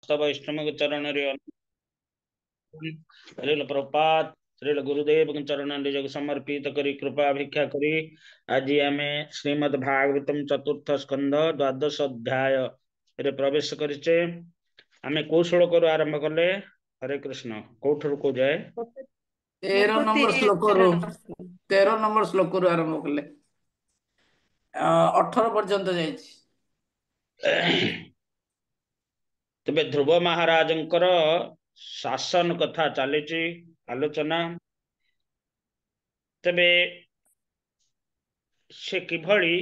समस्त वैष्णव चरण रे श्रील प्रपात श्रील गुरुदेव चरण जग समर्पित करी कृपा भिक्षा करी आज आम श्रीमद् भागवतम चतुर्थ स्कंध द्वादश अध्याय रे प्रवेश करिचे। आमे को श्लोक आरंभ कले? हरे कृष्ण। कोठर को जाए? 13 नंबर श्लोक आरंभ कले 18 पर्यंत जाइछि। तबे ध्रुव महाराजंकर शासन कथा चली आलोचना। तबे से किभली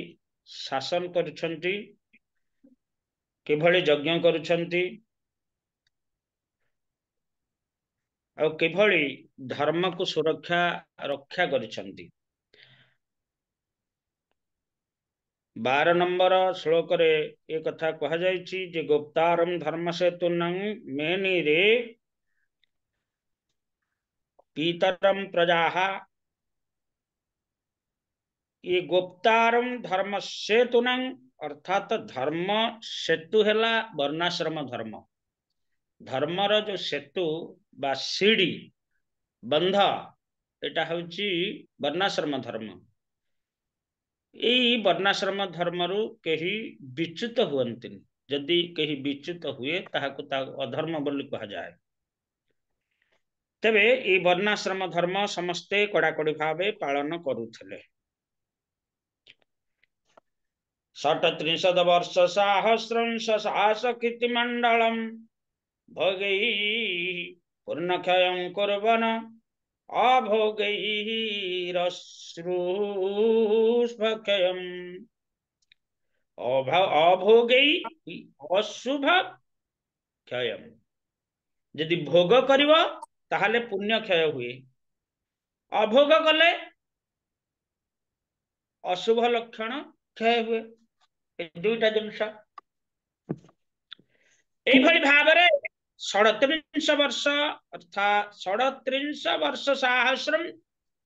शासन करुछंती, किभली यज्ञ करुछंती और किभली धर्म को सुरक्षा रक्षा करिछंती। 12 नंबर श्लोक रे ये कथा कहा जायछि जे गुप्तारम धर्म सेतु मेनी रे पीतरम प्रजाहा। ये गुप्तारम धर्म सेतु अर्थात धर्म सेतु हेला वर्णाश्रम धर्म। धर्मर जो सेतु बा सीढ़ी बंध एटा हउची वर्णाश्रम धर्म। यही वर्णाश्रम धर्मरु कहीं विच्युत हुअन्ति। यदि कहीं विच्युत हुए ताहाको अधर्म बोली कहा जाए। तेबे ये वर्णाश्रम धर्म समस्ते कड़ाकड़ी भावे पालन करुथिले। 37 वर्ष सहस्रं ससास कीर्तिमंडलम भोगै पूर्णक्षयं कुर्वन् अभोगैरश्रुष्भक्षयम् अभोगै अशुभ क्षयम्। यदि भोग करिव ताहले पुण्य क्षय हुए, अभोग कले अशुभ लक्षण क्षय हुए। दुईटा जिनस एभली भावरे 37 वर्ष अर्थात 37 वर्ष सहस्रम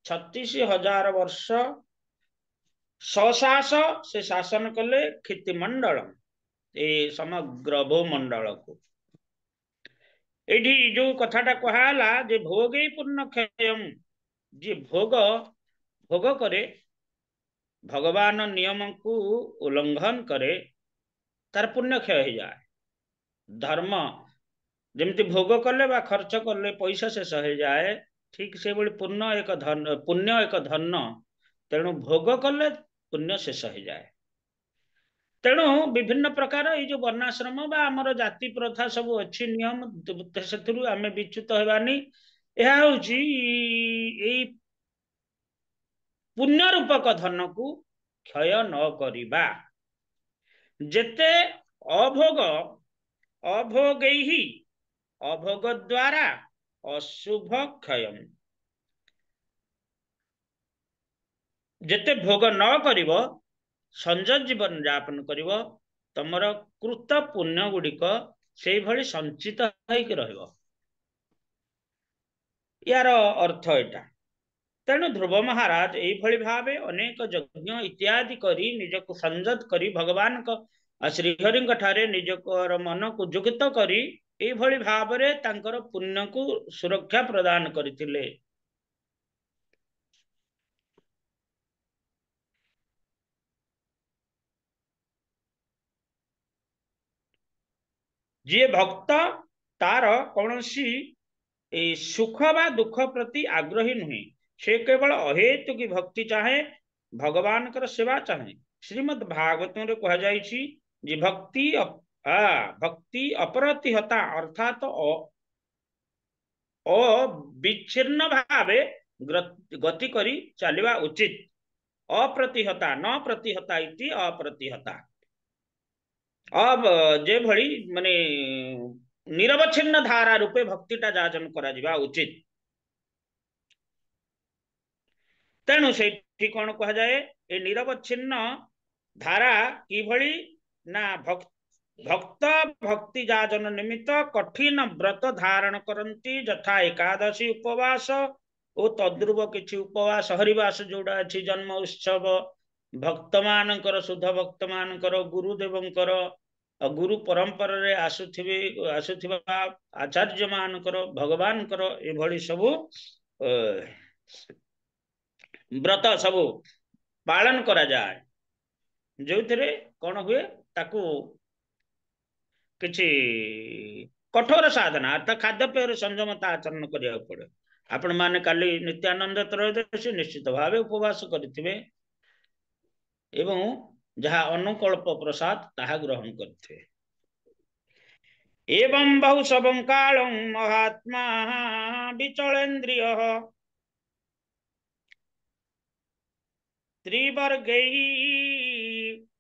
36,000 वर्ष सशास से शासन कले क्षितिमंडल ए समग्र भूमंडल को। एठी जो कथाटा कहला जे भोगे पूर्ण क्षयम, जे भोग भोग करे भगवान नियम को उल्लंघन करे तार पुण्य क्षय हो जाए। धर्म जमती भोग कले बा खर्च कले पैसा शेष हो जाए, ठीक से बड़ी पुण्य एक धन। तेणु भोग कले पुण्य शेष हो जाए। तेणु विभिन्न प्रकार ये जो वर्णाश्रम बा आमर जाति प्रथा सब अच्छी नियम से आम विच्युत होबानी। यह हूँ पुण्य रूपक धन को क्षय न करिबा। जेते अभोग अभोग ही अभोग द्वारा अशुभ क्षय, जेते भोग न करिवो संजय जीवन यापन करिवो तमर कृत पुण्य गुड़िक से भली संचित होइक रहिवो। यार अर्थ एटा। तेणु ध्रुव महाराज यही भावे अनेक यज्ञ इत्यादि करी निजक संजत करी भगवान श्रीहरि ठारे निजकर मन को जुगित करी यही भावरे तांकर पुण्य को सुरक्षा प्रदान करथिले। जी भक्त तार कौनसी सुख बा दुख प्रति आग्रही नुहे, से केवल अहेतु की भक्ति चाहे, भगवान कर सेवा चाहे। श्रीमद् भागवत में कहा जाइछि जे भक्ति अपरतिहता अर्थात अविच्छिन्न भावे गति करी चलिबा उचित। अप्रतिहता न प्रतिहता इति अप्रतिहता। अब जे भली माने निरवच्छिन्न धारा रूपे भक्तिटा जाचन करा जिबा उचित। तेणु से कौन कहा जाए ए निरवच्छिन्न धारा कि भली ना भक्त भक्ति जाजन निमित्त कठिन व्रत धारण करती, यथा एकादशी उपवास और तद्रुव किछि उपवास हरिवास जोड़ा अछि, जन्म उत्सव भक्त मानकर शुद्ध भक्त मानकर गुरुदेवंकर गुरु परंपर रे आसुथिबा आचार्य मानकर भगवानकर एभली सबु व्रत सबु पालन करा जाए जो थे कौन हुए ताकू किछि कठोर साधना अर्थात खाद्यपेय संयमता आचरण करिया पड़े। आपण माने काली नित्यानंद त्रयोदशी निश्चित भावे उपवास करिथिबे एवं जहाँ अनुकल्प प्रसाद ताहा ग्रहण करथे। एवं बहु सबं कालं महात्मा विचलेन्द्रिय त्रिवर्गैः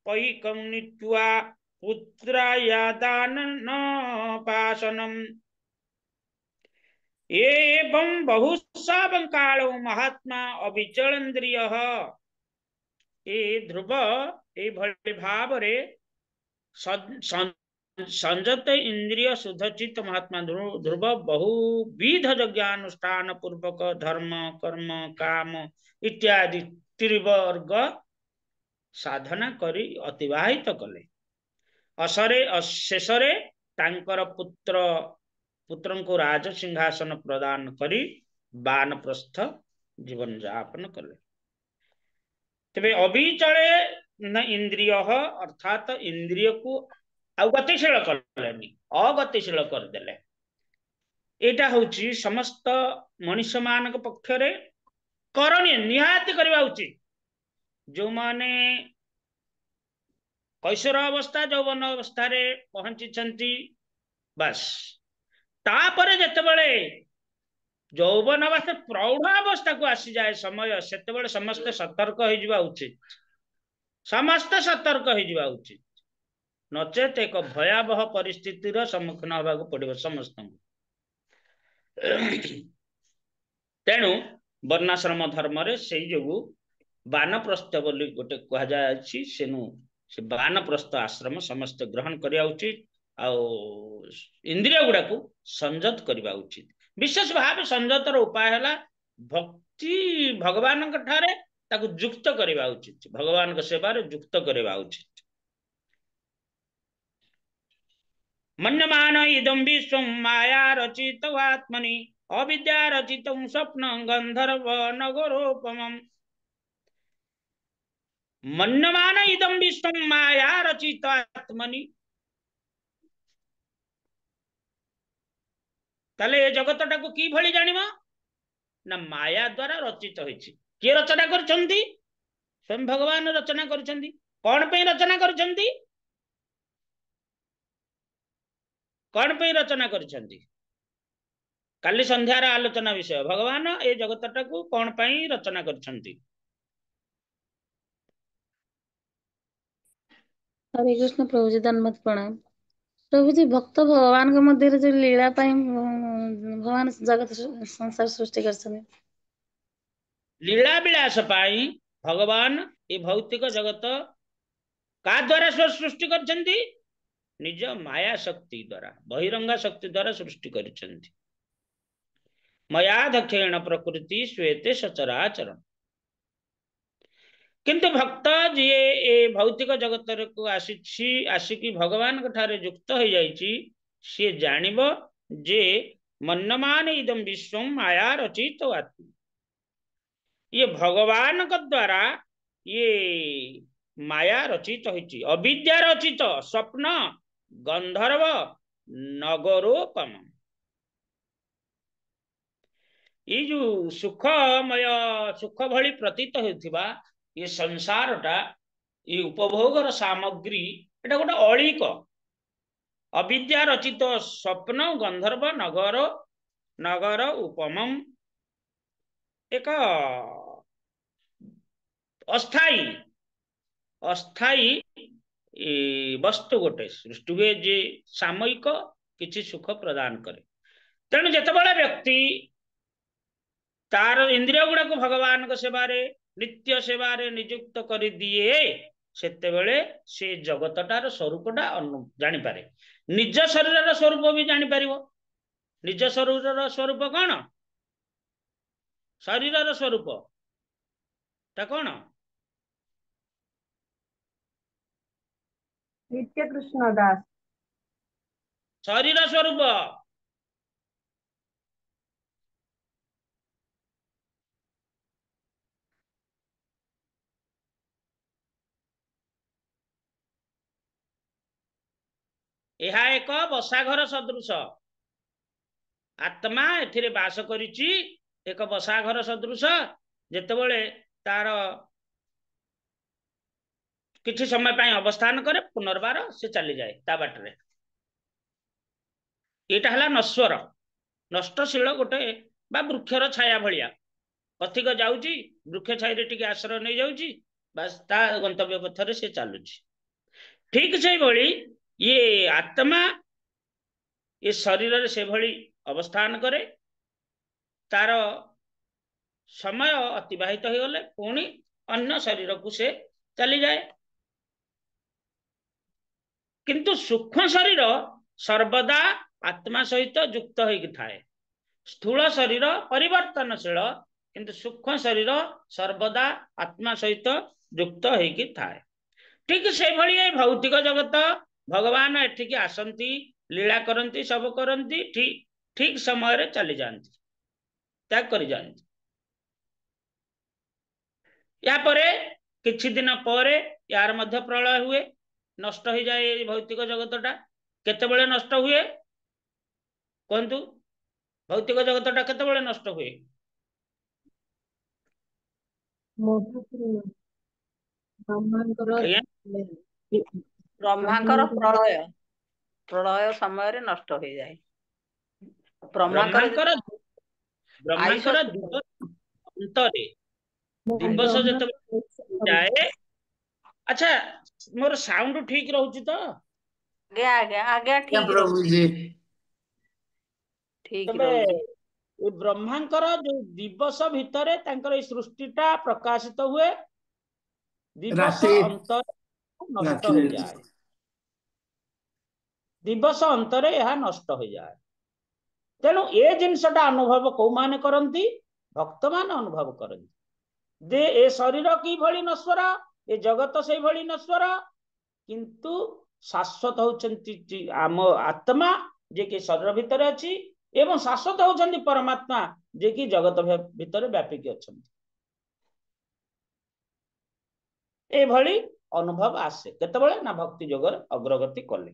पैकं नीत्वा पुत्रायादानपासनम् एवं बहुसावं कालो महात्मा अविचलेन्द्रिय ए ध्रुव ए भली भाव रे संजत इंद्रिय शुद्धचित महात्मा ध्रुव बहुविध यज्ञानुष्ठान पूर्वक धर्म कर्म काम इत्यादि त्रिवर्ग साधना करी अतिवाहित कले। शेषरे तांकर पुत्र को राज सिंहासन प्रदान करी वानप्रस्थ जीवन यापन कले। तेबे अविचले न इंद्रिय अर्थात इंद्रिय को गतिशील कलेनी अगतिशील करदेले। एटा होची समस्त मनुष्य मान पक्षरे करणीय निहाती करवा उचित। जो माने कैशोर अवस्था यौवन अवस्था रे पहुंची बस तापरे जेतेबेले यौवन अवस्था प्रौढ़ अवस्था को आसी जाए समय सेतेबेले समस्त सतर्क हो जिबा उचित। समस्त सतर्क हो जिबा उचित नचेत एक भयावह परिस्थिति सम्मुखीन होगा पड़ो समस्त। तेणु वर्णाश्रम धर्म रे से जो वानप्रस्थ बोली गोटे कह जाए से वानप्रस्थ आश्रम समस्त ग्रहण करिया उचित। इंद्रिय गुड़ा को संजत करवा उचित। विशेष भाव संजतर उपाय है भक्ति भगवान ठारे ताकू युक्त करवा उचित। भगवान सेवा युक्त करवा उचित। मन्यमान इदं विश्वं माया रचित आत्मनि अविद्या रचित स्वप्न गंधर्व नगरोपमम्। मन्यमान इदं विश्वं माया रचित आत्मनि ताले जगतटा को की भली जानिबा ना माया द्वारा रचित होइछि। के रचना करछन्ती? स्वयं भगवान रचना करछन्ती। कौन पे रचना करछन्ती? कौन पे रचना करछन्ती? काली संध्यार आलोचना विषय भगवान ए जगतटा को कौन पे रचना करछन्ती? हरे कृष्ण प्रभु जी धन्यवाद प्रणाम। प्रभु जी भक्त भगवान के मध्य जो लीला भगवान जगत संसार सृष्टि कर लीला विलास पाई भगवान ये भौतिक जगत का द्वारा सृष्टि करछन्ती? निज माया शक्ति द्वारा बहिरंगा शक्ति द्वारा सृष्टि करछन्ती। मयाधक्षेण प्रकृति श्वेते सचराचर। किंतु भक्त जी ए भौतिक जगत को आसिकी भगवान ठारे युक्त हो जाइछि सी जानिबो जे मन्यमान इदं विश्वं माया रचित आत्मा। ये भगवान का द्वारा ये माया रचित होइछि। अविद्या रचित स्वप्न गंधर्व नगरोपम। ये जो सुखमय सुख भली प्रतीत होथिबा ये संसारटा ये उपभोगर सामग्री एटा गोटे अलिक अविद्या रचित स्वप्न गंधर्व नगर उपमम एक अस्थाई वस्तु गोटे सृष्टि हुए जे सामयिक किसी सुख प्रदान करे। तेणु जितेबाला व्यक्ति तार इंद्रिय गुड़ा को भगवान को सेवारे नित्य सेवारे नियुक्त कर दिए सेतेबेले से जगतटार स्वरूपटा जानी पारे। निज शरीर स्वरूप भी जानी पारिबो। निज शरीर स्वरूप कौन? शरीर स्वरूप ता कौन? नित्य कृष्ण दास। शरीर स्वरूप। यह एक बसाघर सदृश आत्मा एथिरे बास करिछि एक बसाघर सदृश जेतेबेले तार किछि समय पाई अवस्थान करे पुनर्बार से चली जाए ता बाटरे। एटा हला नश्वर नष्टशील गोटे बा वृक्षर छाया भलिया पथिक जाउची वृक्ष छाई रे टिके आश्रय नहीं जाउची बस ता गंतव्य पथरे से चालुची। ठीक से भली ये आत्मा ये शरीर रे से भली अवस्थान करे तार समय अतिबाहित हो गले पुणी अन्य शरीर को से चली जाए। किंतु सूक्ष्म शरीर सर्वदा आत्मा सहित युक्त होइक थाए। स्थूल शरीर परिवर्तनशील किंतु सूक्ष्म शरीर सर्वदा आत्मा सहित युक्त होइक थाए। ठीक से भली भौतिक जगत भगवान एठिक आसंती लीला करंती सब करंती ठीक ठीक समय रे चली जाती त्याग कर जाती। या परे किछि दिन परे यार मध्य प्रलय हुए नष्ट हो जाए भौतिक जगतटा। केतेबेले नष्ट हुए कहतु भौतिक जगतटा केतेबेले नष्ट हुए? आज्ञा ब्रह्मांकर प्रलय प्रलय समय रे नष्ट हो जाए। ब्रह्मांकर ब्रह्मांकर दिवस अंतरे दिवस जेतेबेले जाए। अच्छा मोर साउंड ठीक रहउची तो? आज्ञा आज्ञा आज्ञा ठीक प्रभु जी ठीक तबे रहउची। ब्रह्मांकर जो दिवस भितरे तांकर ए सृष्टिटा प्रकाशित हुए दिवस रात्रि अंतर नष्ट रात्रि हो जाए। दिवस अंतरे यह नष्ट हो जाए। तेणु ए जिनसटा अनुभव कौ माने करंती? भक्त मान अनुभव करंती दे ए शरीर की भली नश्वर ए जगत से भली नश्वर किंतु शाश्वत होचंती आम आत्मा जे कि शरीर भितर अछि एवं शाश्वत होचंती परमात्मा जे कि जगत भितर व्यापिक अछंती। ए भली अनुभव आसे केतेबेले ना भक्ति जोगर अग्रगति कले।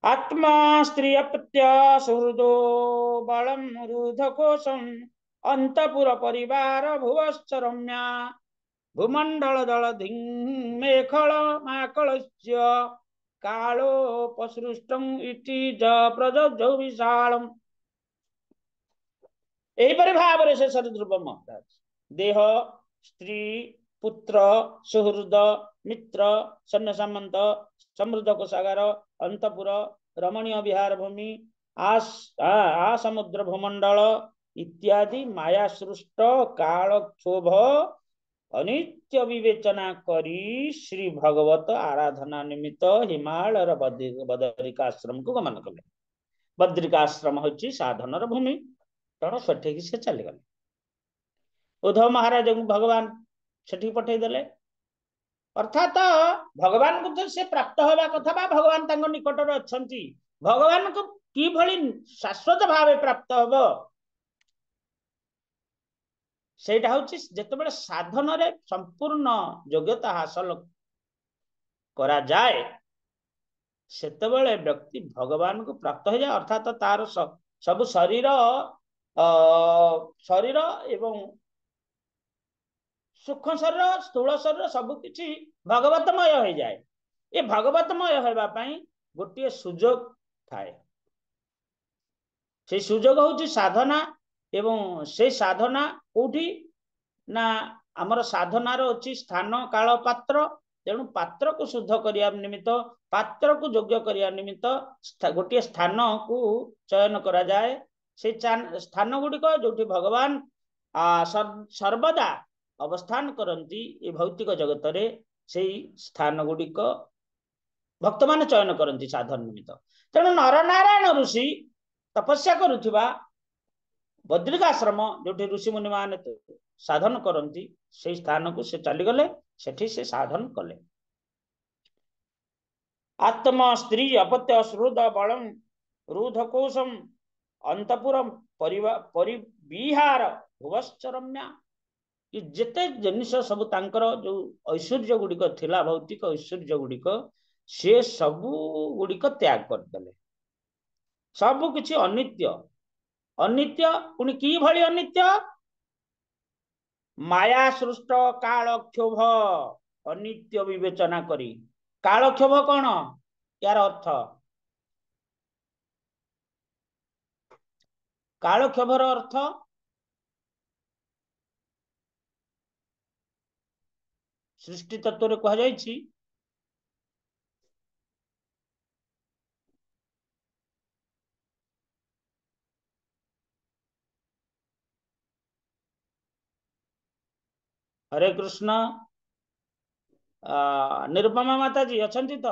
आत्मा स्त्री अपत्य सुहृदो बलम रुधकोशम अंतपुर परिवार भुवश्च रम्या भूमंडल दल मेखल माकलस्य कालोपसृष्टं इति ज प्रजौ विशालम। एहिपरि भाव से सरिद्रुप महाराज देह स्त्री पुत्र सुहृद मित्र सैन्य सामंत समृद्ध कोषागार अंतपुर रमणीय विहार भूमि आ समुद्र भूमंडल इत्यादि माया सृष्ट काल क्षोभ अनित्य विवेचना करी श्री भगवत आराधना निमित्त हिमालय बदरिकाश्रम को गमन कले। बद्रिकाश्रम होची साधनर भूमि तेणु सेठी से चलीगले। उद्धव महाराज भगवान सेठी पठे देले अर्थात भगवान को तो से प्राप्त होगा कथा बा भगवान तांको निकटर अछंती भगवान को की भली शाश्वत भावे प्राप्त होबो सेटा होची जेतेबेले साधन रे संपूर्ण योग्यता हासिल करा जाए सेतेबेले व्यक्ति भगवान को प्राप्त हो जाए। अर्थात तार सब शरीर शरीर एवं सूक्ष्म शरीर स्थूल शरीर सब किछि भगवतमय हो जाए। ये भगवतमय होबा पई गोटे सुजोग थाए। से सुजोग होची साधना एवं से साधना कोठी ना हमर साधनार अछि स्थान काल पात्र। तेणु पात्र को शुद्ध करिया निमित्त पात्र को योग्य करिया निमित्त गोटे स्थान को चयन करा जाए। से स्थान गुड़िक जो भगवान सर्वदा अवस्थान करती ये भौतिक जगत रे से स्थान गुड़िक भक्त मान चयन करती साधन निमित्त। तेणु नर नारायण ऋषि तपस्या करुवा बद्रिकाश्रम जो ऋषि मुनि मान साधन करती से स्थान को से चलीगले सेठी से साधन कले। आत्मा स्त्री अपत्य श्रुद बलम रुधकोशम अंतपुरम परिविहार भुवश्चरम्या। कि जेते जिनिस सब तांकर जो ऐश्वर्य गुड़िक थिला भौतिक ऐश्वर्य गुड़िक से सबू गुड़िक त्याग करदेले। सबु किछि अनित्य अनित्य पुणी कि भली अनित्य माया सृष्ट काल क्षोभ अनित्य विवेचना करी। काल क्षोभ कौन यार अर्थ काल क्षोभर अर्थ सृष्टि तत्व कह जायछि हरे कृष्ण निरुपमा माता जी अछंती तो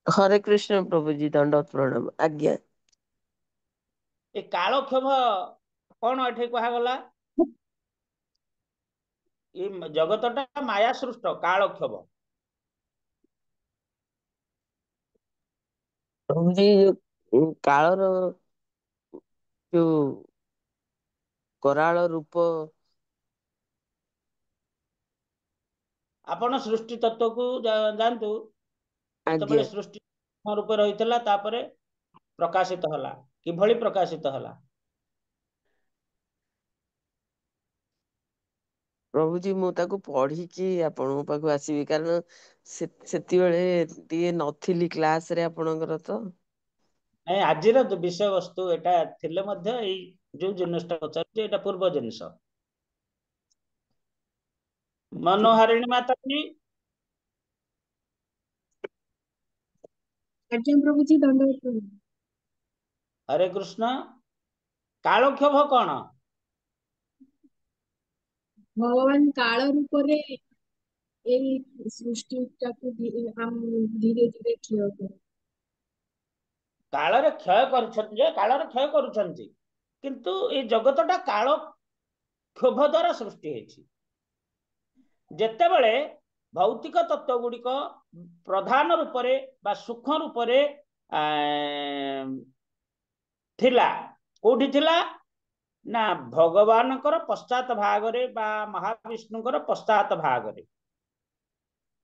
हरे कृष्ण प्रभु जी दंडवत प्रणाम आज्ञा। ए काल क्षोभ कौन एठे कहा गला ये जगतटा माया सृष्ट काल क्षोभ। प्रभु जी कालर जो कराल रूप आपण सृष्टि तत्व को जानतु आज्ञा। जेतबेले सृष्टि रूप रहितला तापरे प्रकाशित हला किभली प्रकाशित हला प्रभु जी मु ताको पढ़ी आपन पाखु आसीबी कारण सेति बेले टिए नथिली क्लास रे आपनकर तो नहीं आजिर विषय वस्तु एटा थिले मध्य एई जो जिनिसटा पचारते एटा पूर्व जिनिस। मनोहारिणी माता जी आज्ञा प्रभु जी दंडवत प्रणाम। हरे कृष्ण कालक्षोभ कौन भगवान काल रूप रे एई सृष्टि टाकु धीरे धीरे क्षय करे। काल रे क्षय करुछन जे काल रे क्षय करुछन किंतु ए जगतटा काल क्षोभ द्वारा सृष्टि हेछि। जेतेबेले भौतिक तत्व गुड़िक प्रधान रूप रे बा सूक्ष्म रूप रे थिला कोठी थिला ना भगवानकर पश्चात भागरे बा महाविष्णुकर पश्चात भागरे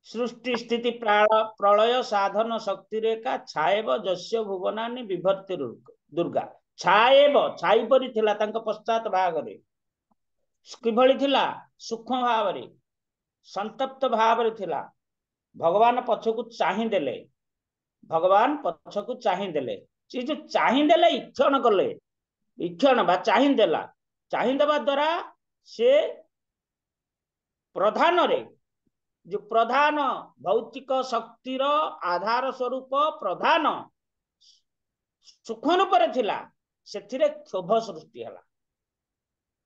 सृष्टि स्थिति प्रलय साधन शक्ति रेखा छाएव जस्य भुवनानि विभर्ति दुर्गा छाएव छाई परि थिला तांको पश्चात भागरे किभली थिला सूक्ष्म भावरे संतप्त भावरे थिला। भगवान पछकु चाहि देले भगवान पछकु चाहि देले से जो चाहि देले इच्छन कले इच्छन बा चाहि देला चाहि देबा द्वारा से प्रधान रे जो प्रधान भौतिक शक्तिर आधार स्वरूप प्रधान सूक्ष्म रूप थिला सेथिरे क्षोभ सृष्टि हला।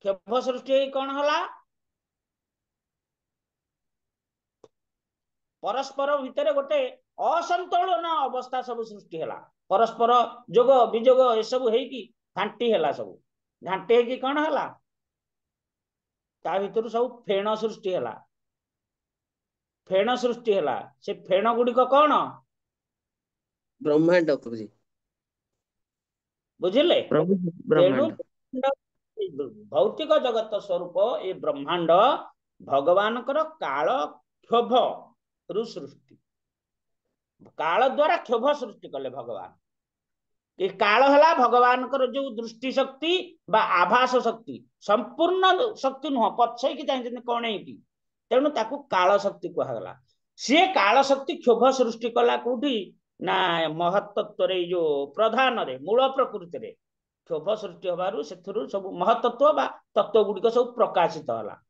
क्षोभ सृष्टि कौन हला परस्पर भितर गोटे असंतुलन अवस्था सब सृष्टि हला। परस्पर जोग विजोग ए सब हेकी घांटी हला सब घांटी हेकी कौन हला ता भितर सब फेण सृष्टि हला। फेण सृष्टि हला से फेण गुड़िक कौन ब्रह्मांड प्रभु जी बुझिले प्रभु जी तेणु ब्रह्मांड भौतिक जगत स्वरूप ए ब्रह्मांड भगवान काल क्षोभ रु सृष्टि काल द्वारा क्षोभ सृष्टि कले भगवान। ये काल हला भगवान जो दृष्टि शक्ति बा आभास शक्ति संपूर्ण शक्ति नुह पछई की चाहिए कौन की तेणु ताकू काल शक्ति कहला। सी काल शक्ति क्षोभ सृष्टि कला कौटी ना महत्त्व रे जो प्रधान रे मूल प्रकृति रे क्षोभ सृष्टि हबारु सेथुरु सब महत्त्व बा तत्व गुड़िक सब प्रकाशित हला।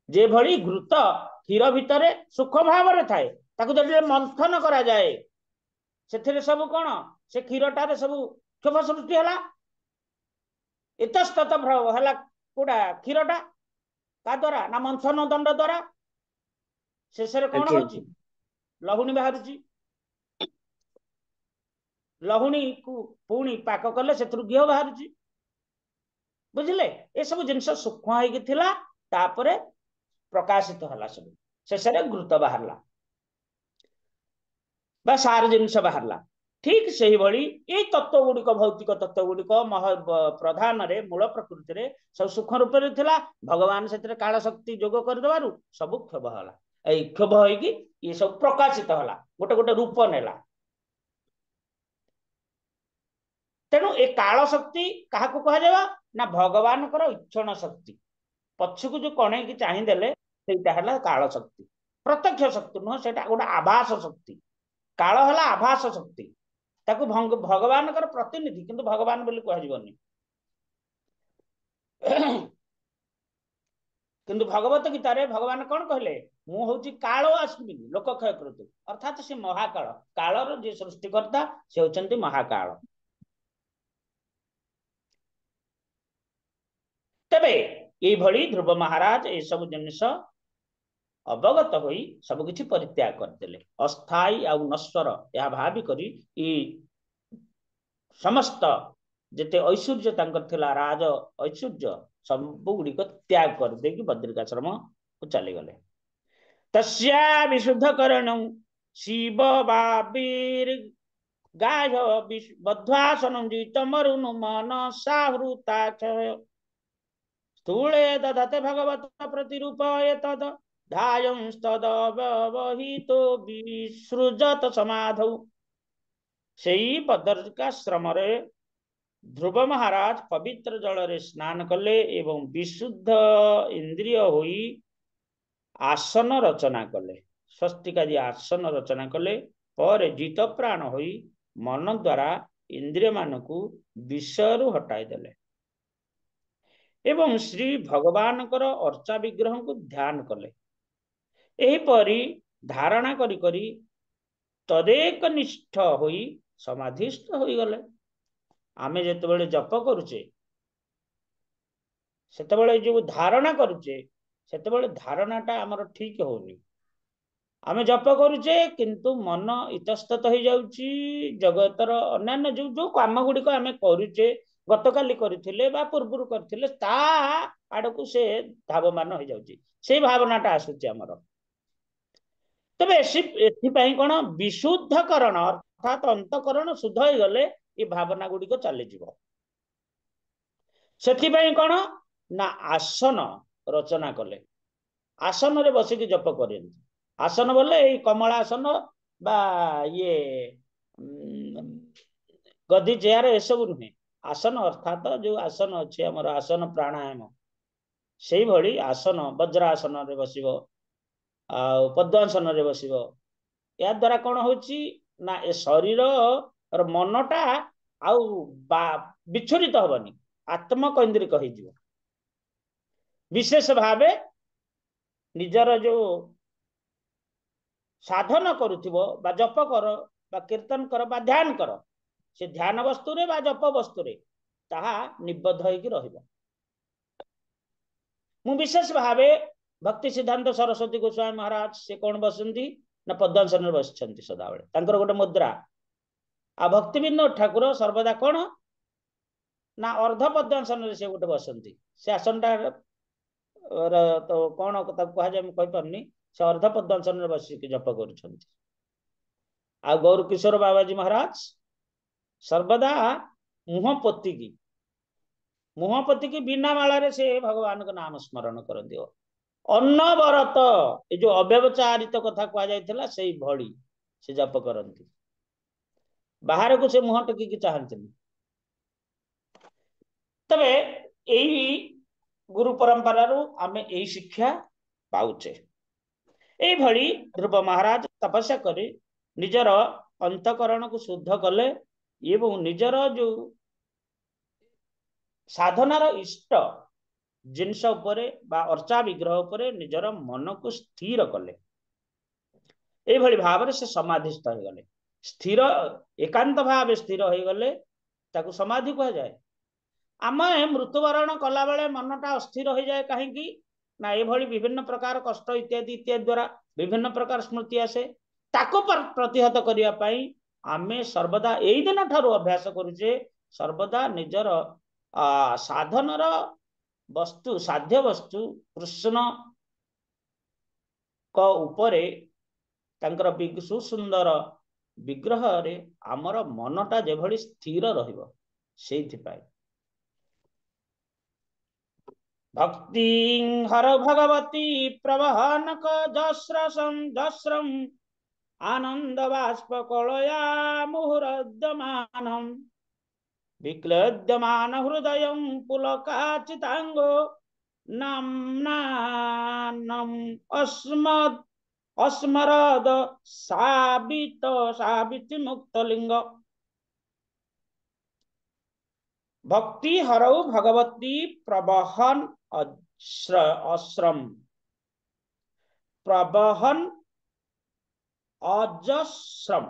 जे भली घृत क्षीर भितरे सुख भाव रे थाए ताकू जदि मंथन करा जाए सेथिरे सब कोन से क्षीरटारे सब क्षोभ सृष्टि हला। इतस्तत भ्रव हला कोडा क्षीरटा का द्वारा ना मंथन दंड द्वारा शेषे कौन होची लहुणी बाहरुची लहुणी को पुणी पाक कले सेथुरु घिओ बाहरुची बुझिले ए सब जिंस सूक्ष्म होई थिला तापरे प्रकाशित हला सब शेष घृत बाहरला बा सार जिनस बाहरला ठीक से ही भली ये तत्व गुड़िक भौतिक तत्व गुड़िक प्रधान रे मूल प्रकृति रे सब सुख रूप रे थिला भगवान से काल शक्ति जोग कर दबारु सब क्षोभ होला ए क्षोभ होई ये सब प्रकाशित होला गोटे गोटे रूप नेला तेणु ए काल शक्ति क्या कह जावा ना भगवान इक्षण शक्ति पछकु जो कणे की चाहि देले सेटा हला काल शक्ति प्रत्यक्ष शक्ति नुह सेटा गोटे आभास शक्ति काल हला आभास शक्ति ताकू भगवान प्रतिनिधि किंतु भगवान बोली कह जीवनी किंतु भगवत गीता रे भगवान कौन कहले मु होची कालो अस्मि लोक क्षय करतु अर्थात से महाकाल कालर जे सृष्टिकर्ता से होचंती महाकाल तबे ये भली ध्रुव महाराज ये सब जिनिस अवगत होई सब किछि परित्याग करदेले अस्थाई आ नश्वर या भावी करी ई समस्त जेते ऐश्वर्य तांकर थिला राज ऐश्वर्य सब गुड़ी को त्याग कर दे कि बद्रिकाश्रम को चले गले तस्या विशुद्ध करण शिव बाबीर गाय बध्वासनं जीत मरुन मन साहृताक्षय स्थूले दधते भगवत प्रतिरूपय तद ध्यायंस्तदवहितो विसृजत समाधौ सेई बद्रिकाश्रम रे ध्रुव महाराज पवित्र जल रे स्नान कले एवं विशुद्ध इंद्रिय होई आसन रचना कले स्वस्तिकादि आसन रचना कले पर जीत प्राण होई मन द्वारा इंद्रिय मानकु विषय हटाई देले एवं श्री भगवान अर्चा विग्रह को ध्यान कले एहीपरि धारणा करी करी तदेक निष्ठ होई समाधिस्थ होई गले आमे जेतेबेले जप करूचे सेतेबेले जो धारणा करूचे सेतेबेले धारणाटा हमर ठीक होनी आमे जप करूचे किंतु मन इतस्तत हो जाउची जगतर अन्यान्य जो जो काम गुडी को आमे करूचे गतकाली करथिले बा पूर्वरु करथिले ता आडकु से धावमान हो जाउची से भावनाटा आसुची हमर तबे एथि पई कोन विशुद्धकरण अर्थात अंतकरण शुद्ध हो गले ये भावना गुडी को चली जीवो सेथि पई कोन ना आसन रचना कले आसन रे बसी जप करें आसन बोले ये कमलासन बा ये गदी चेयर ए सब नुहे आसन अर्थात जो आसन अच्छे हमर आसन प्राणायाम से भली आसन वज्रासन रे बसिबो आ पद्मासन रे बसिबो या द्वारा कौन होची ना ए शरीर और मनटा आउ विचलित हबनी आत्मकेंद्रिक हो जीव विशेष भावे निजर जो साधन करुथिबो बा जप कर बा कीर्तन कर बा ध्यान कर से ध्यान वस्तु रे बा जप वस्तु रे ताहा निबद्ध होइकी रहिबो मु विशेष भावे भक्ति सिद्धांत सरस्वती गोस्वामी महाराज से कौन बसंती ना पद्मासन रे बसछंती सदाबेले तांकर गोटे मुद्रा आ भक्ति विनोद ठाकुर सर्वदा कौन ना अर्ध पद्मासन रे से गोटे बसंती से आसनटा तो कौन कह जाए कहि परनी से अर्ध पद्मासन रे बसी जप करूछंती आ गौर किशोर बाबाजी महाराज सर्वदा मुह पोती की बिना माला रे से भगवान का नाम स्मरण कर दियो अनवरत ये जो अव्यवचारित कथा कह जाइथिला सेई भड़ी से जप करंती बाहर को से मुह टेकी चाहती तबे यही गुरु परंपरा आमे यही शिक्षा पाउचे यही भली ध्रुव महाराज तपस्या करी निजर अंतकरण को शुद्ध कले एवं निजर जो साधनार इष्ट जिनस उपरे बा अर्चा विग्रह उपरे निजर मन को स्थिर कले ए भली भाव से समाधिस्थ हो गले स्थिर एकांत भाव स्थिर हो गले ताकू समाधि कह जाए आम मृत्युवरण कला बेले मनटा अस्थिर हो जाए कहीं ना ये भली विभिन्न प्रकार कष्ट इत्यादि इत्यादि द्वारा विभिन्न प्रकार स्मृति आसे ताको प्रतिहत करिया पई आमे सर्वदा एई दिन ठारू अभ्यास करूचे सर्वदा निजर साधनर वस्तु साध्य वस्तु कृष्ण उपरे तांकर सुसुंदर विग्रह रे आमर मनटा जेभली स्थिर रहिबो सेइथिपाई भक्ति हर भगवती प्रवहनक जस्रम आनंद बाष्प कलया मुहुरद्यमानम विक्लद्यमान हृदय पुलकाचितांगो नाम्नानम अस्मद अस्मरद साबित मुक्तलिंग भक्ति हरौ भगवती प्रवहन अश्रम प्रवहन अजस्रम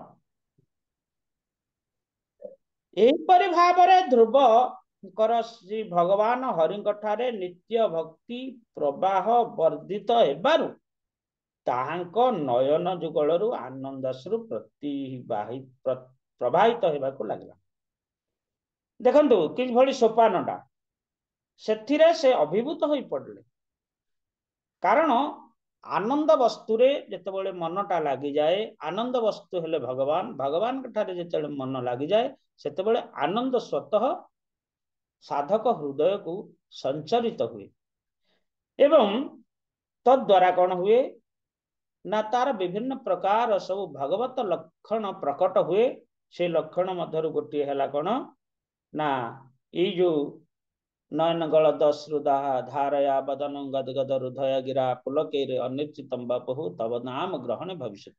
एपरि भावरे ध्रुव श्री भगवान हरिंठारे नित्य भक्ति प्रवाह वर्धित हेबारु ताहांको नयन जुगलरु आनंदश्रु प्रवाहित हेबाकु लागला देखंतु किछ भली सोपानटा सेथिरे से अभिभूत होई पड़ले कारण आनंद वस्तुरे जेतेबेले मनटा लागि जाए आनंद वस्तु हेले भगवान भगवान ठारे जेतेबेले मन लागि जाए सेतेबेले आनंद स्वतः साधक हृदय को संचरित हुए एवं तद्वारा कौन हुए ना तार विभिन्न प्रकार सब भगवत लक्षण प्रकट हुए से लक्षण मध्य गोटे है कौन ना ये जो नयन गलद श्रुदा धारया बदन गदगद हृदय गिरा पुलकेर अनिश्चितम बापहु तब नाम ग्रहण भविष्य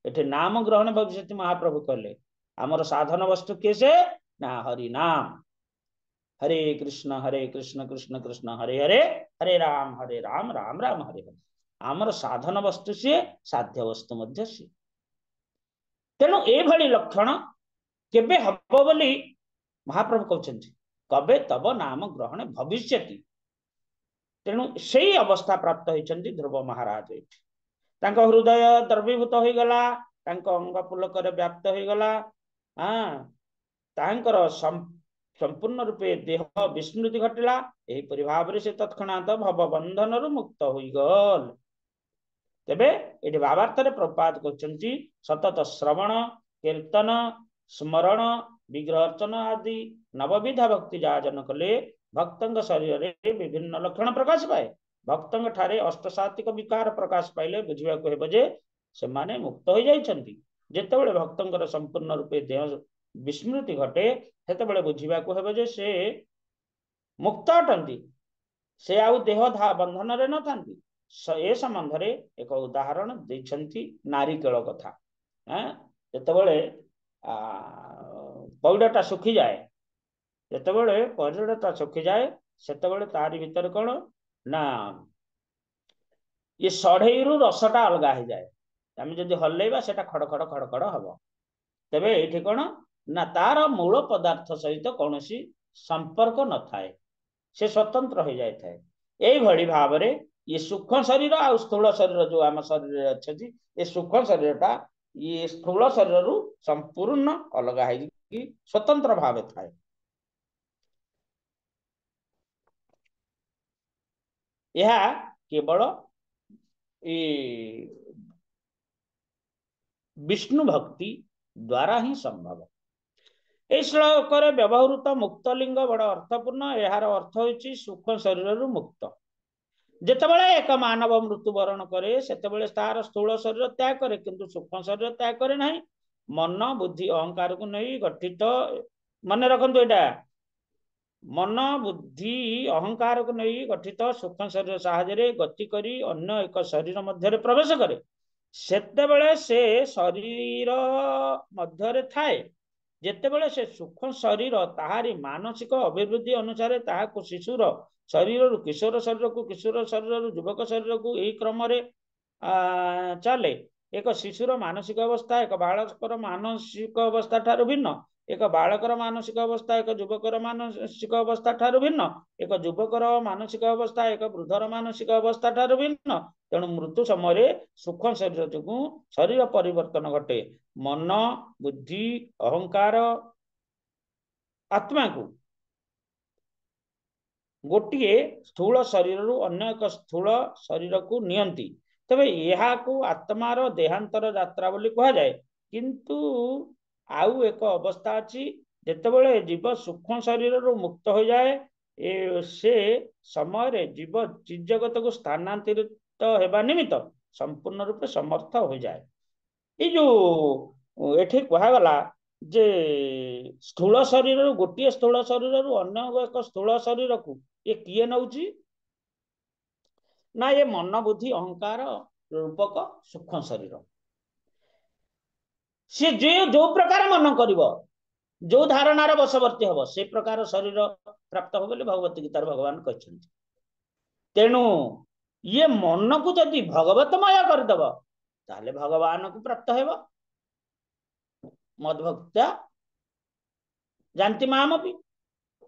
एठे नाम ग्रहण भविष्य महाप्रभु कहले आमर साधन वस्तु कैसे ना हरि नाम हरे कृष्ण कृष्ण कृष्ण हरे हरे हरे राम राम राम हरे हरे आमर साधन वस्तु सी साध्य वस्तु मध्य सी तेणु ए भली लक्षण केबे हबो बोली महाप्रभु कहते कबे तब नाम ग्रहण भविष्यति तेणु से अवस्था प्राप्त होती ध्रुव महाराज तांको हृदय द्रवीभूत हो गला अंग पुलक व्याप्त हो गला तांकर संपूर्ण रूपे देह विस्मृति घटला एहीपरि भाव से तत्क्षणात भवबंधन मुक्त हो गल तेबे ये भावार्थ प्रपात कहते सतत श्रवण कीर्तन स्मरण विग्रह अर्चन आदि नवविधा भक्ति जाजन कले भक्तंग शरीर रे विभिन्न लक्षण प्रकाश पाए भक्तंग ठारे अष्टसात्विक विकार प्रकाश पाइले बुझिबा को हेबो जे से माने मुक्त हो जाइछंती जेतेबेले भक्तंगर संपूर्ण रूपे देह विस्मृति घटे सेतेबेले बुझिबा को हेबो जे से मुक्त अटंती से आउ देह बंधन रे न थांती ए संबंध रे एक उदाहरण दैछंती नारिकेल कथा जेतेबेले पौड़ाटा सुखी जाए जेतेबेले पौड़ाटा सुखी जाए सेतेबेले तारी भीतर कौन ना ये सढ़ेरु रसटा अलग हो जाए आम जदि हल्लैबा सेटा खड़ खड़ खड़ खड़ हम तेबे ये कौन ना तार मूल पदार्थ सहित कौन संपर्क न थाए से स्वतंत्र हो जाए थाए यही भली भाव रे ये सूक्ष्म शरीर आ स्थूल शरीर जो आम शरीर अच्छे ये सूक्ष्म शरीरटा ये स्थूल शरीर संपूर्ण अलग है स्वतंत्र भाव थाए यह केवल विष्णु भक्ति द्वारा ही संभव ए श्लोक व्यवहृत मुक्तलिंग बड़ अर्थपूर्ण यार अर्थ होची सूक्ष्म शरीर मुक्त जेतेबेले एक मानव मृत्युवरण करे सेतेबेले तार स्थूल शरीर त्याग करे किंतु सूक्ष्म शरीर त्याग करे नहीं मन बुद्धि अहंकार को नहीं गठित मन रखंतु एटा मन बुद्धि अहंकार को नहीं गठित सूक्ष्म शरीर साहाय्य गति करी अन्य एक शरीर मध्य प्रवेश करे सेतेबेले से शरीर मध्य थाए जेतेबेले से सूक्ष्म शरीर ताहारी मानसिक अभिवृद्धि अनुसार ताहाको शिशुर शरीर किशोर शरीर को किशोर शरीर युवक शरीर को यही क्रम चले एक शिशुर मानसिक अवस्था एक बालकर मानसिक अवस्था ठारू भिन्न एक बालकर मानसिक अवस्था एक युवकर मानसिक अवस्था ठारू भिन्न एक युवकर मानसिक अवस्था एक वृद्धर मानसिक अवस्था ठारू भिन्न तेणु मृत्यु समय सूक्ष्म शरीर जो शरीर परिवर्तन घटे मन बुद्धि अहंकार आत्मा को गोटे स्थूल शरीर अन्य एक स्थूल शरीर को नियंती तेबे यहाकू आत्मार देहांतर यात्रा बोली कहा जाए किंतु आउ एक अवस्था अच्छी जेतेबेले जीव सूक्ष्म शरीर रु मुक्त हो जाए से समय रे जीव चिज जगत को स्थानांतरित हेबा निमित्त संपूर्ण रूपे समर्थ हो जाए। ये जो एठी कहागला जे स्थूल शरीर गोटे स्थूल शरीर अन्य एक स्थूल शरीर को ये किए नौची ना ये मन बुद्धि अहंकार रूपक सूक्ष्म शरीर सी जो प्रकार मन कर जो धारणार बशवर्ती हम से प्रकार शरीर प्राप्त हो बोली भगवत गीतार भगवान कहते तेणु ये मन को जदि भगवतमय करदेव ताले भगवान को प्राप्त हेब मदभक्त्या जानती मामपि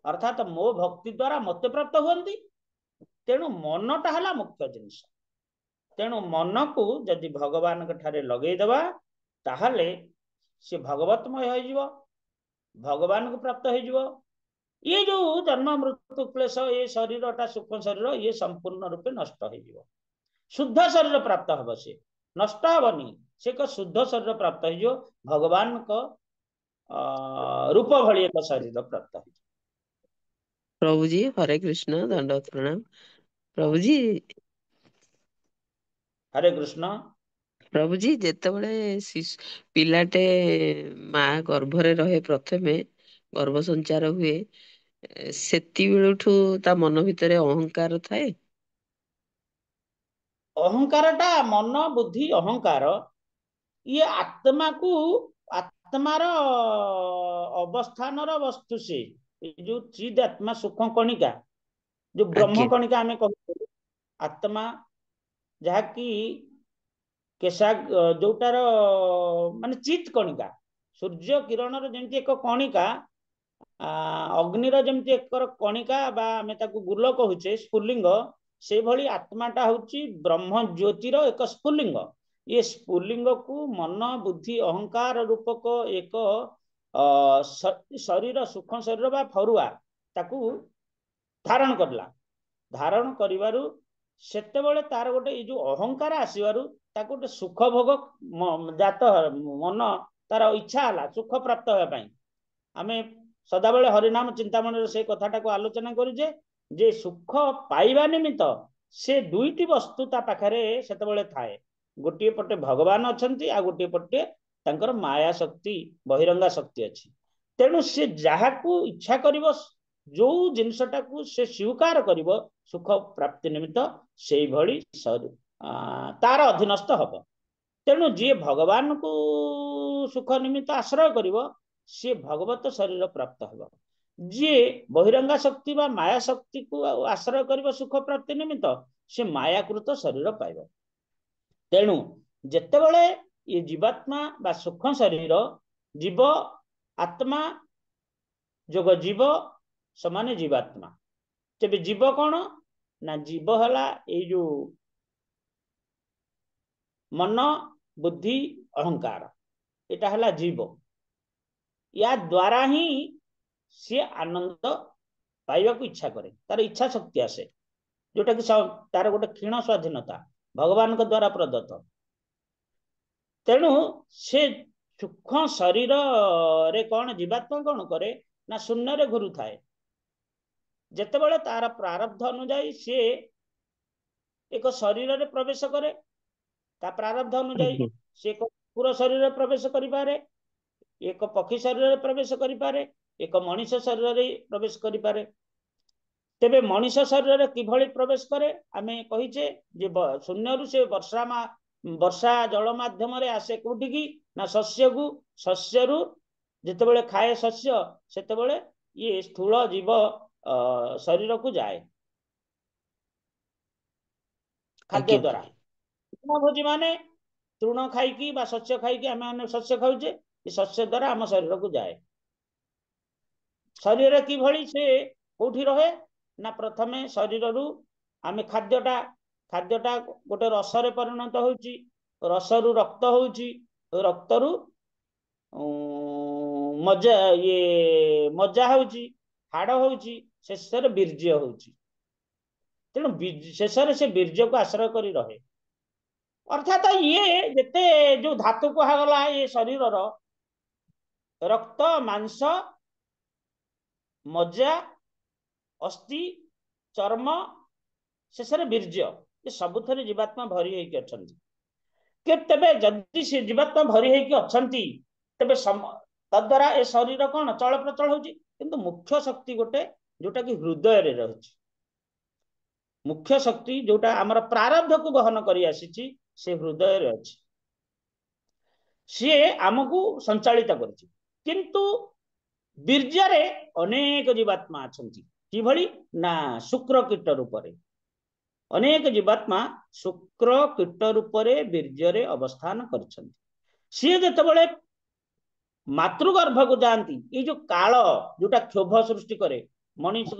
अर्थात मो भक्ति द्वारा मत प्राप्त हुंती तेणु मनटा है मुख्य जिनस तेणु मन को जदि भगवान ठारे लगेदेवा ताहले से भगवतमय हो भगवान को प्राप्त हो ये जो जन्म मृत्यु क्लेश ये शरीरटा सूक्ष्म शरीर ये संपूर्ण रूपे नष्ट हो शुद्ध शरीर प्राप्त हम से नष्ट हेनी से एक शुद्ध शरीर प्राप्त हो भगवान को रूप भली एक शरीर प्राप्त हो। प्रभु जी हरे कृष्ण दंडवत प्रणाम। प्रभु जी हरे कृष्ण। प्रभु जी जेतेबेले पिलाटे माँ गर्भरे रहे प्रथमे गर्भ संचार हुए सेति बेलुठू ता मन भितरे अहंकार थाए अहंकारटा मन बुद्धि अहंकार ये आत्मा को आत्मार अवस्थान वस्तु से जो चिद आत्मा सूक्ष्म कणिका जो ब्रह्म आज्ञा कणिका आम कह आत्मा जहाँकि केशा जोटार माने चित कणिका सूर्य किरण जमी एक कणिका अग्निर जमी एक कणिका आम गुल कहूचे स्फुलिंग से भली आत्माटा हूँ ब्रह्म ज्योतिर एक स्फुलिंग ये स्फुलिंग को मन बुद्धि अहंकार रूपक एक शरीर सूक्ष्म शरीर बा फरुआ ताकू धारण करला धारण करिवारु सेतेबेले तार गोटे ये जो अहंकार आसबार ताको गोटे सुख भोग जात मन तार इच्छा है सुख प्राप्त होगापी आम सदाबले हरिनाम चिंतामणि से कथाटा को आलोचना करुचे जे सुख पाइबा निमित्त से दुईटी वस्तु ता पाखरे सेतेबेले थाए गोटे पटे भगवान अच्छी आ गोटे पटे तांकर माया शक्ति बहिरंगा शक्ति अच्छी तेणु से जहाँ इच्छा करिवो जो जिनसटा को से स्वीकार करिवो सुख प्राप्ति निमित्त से भली तार अधीनस्थ हब तेणु जी भगवान को सुख निमित्त आश्रय करिवो सी भगवत शरीर प्राप्त हब जी बहिरंगा शक्ति बा माया शक्ति को आश्रय करिवो सुख प्राप्ति निमित्त से मायाकृत शरीर पाइब तेणु जेतेबेले ये जीवात्मा बा सूक्ष्म शरीर जीव आत्मा जोग जीव समान जीवात्मा तेबे जीव कौन ना जीव है ये जो मन बुद्धि अहंकार एटा है जीव या द्वारा ही सी आनंद पाइबा को इच्छा करे तार इच्छा शक्ति आसे जोटा कि तार गोटे क्षीण स्वाधीनता भगवान को द्वारा प्रदत्त तेणु से सूक्ष्म शरीर रे कौन जीवात्मा कौन करे ना शून्य रे घुरु थाए जेतेबेले तार प्रारब्ध अनुजाई सी एक शरीर रे प्रवेश करे ता प्रारब्ध अनुजाई सी एक कुकुर शरीर रे प्रवेश करि पारे एक पक्षी शरीर रे प्रवेश करि पारे एक मनुष्य शरीर रे प्रवेश करि पारे तेबे मनुष्य शरीर रे किभली प्रवेश करे आमे कहिचे जे शून्य रु से वर्षा जल माध्यम रे आसे कोठी की ना शस्य रु जेतेबेले खाए शस्य सेतेबेले ये स्थूल जीव शरीर को जाए खाद्य द्वारा तृणभोजी माने तृण खाई बा शस्य खाई आम मैंने शस्य खाऊचे ये शस्य द्वारा आम शरीर को जाए शरीर किभली से कोठी रहे ना प्रथमे शरीर रु आम खाद्यटा गोटे रसरे परिणत होउची रसरु रक्त होउची रक्तरु मज्जा होउची हाड़ होउची शेषर बीर्य होउची तेणु शेषर से बीर्य को आश्रय करी रहे अर्थात ये जेते जो धातु कुहागला ये शरीरर रक्त मांस मज्जा अस्थि चर्म शेष वीर्य ये सबुथरे जीवात्मा भरी होइके अछंती के तबे जदि से जीवात्मा भरी होइके अछंती तबे तद्वारा ए शरीर कौन चल प्रचल होची किंतु मुख्य शक्ति गोटे जोटा कि हृदय रे रहछि मुख्य शक्ति जोटा आमर प्रारब्ध को वहन करी आसीची से हृदय रे अछि सी आमको संचालित करछि किंतु वीर्य रे अनेक जीवात्मा अछंती कि भली ना शुक्र कीट रूप रे अनेक जीवात्मा शुक्र कीट रूप रे वीर्य रे अवस्थान करछंती सी जेतबेले मातृगर्भ को जाती ये जो काल जोटा क्षोभ सृष्टि करे मनीष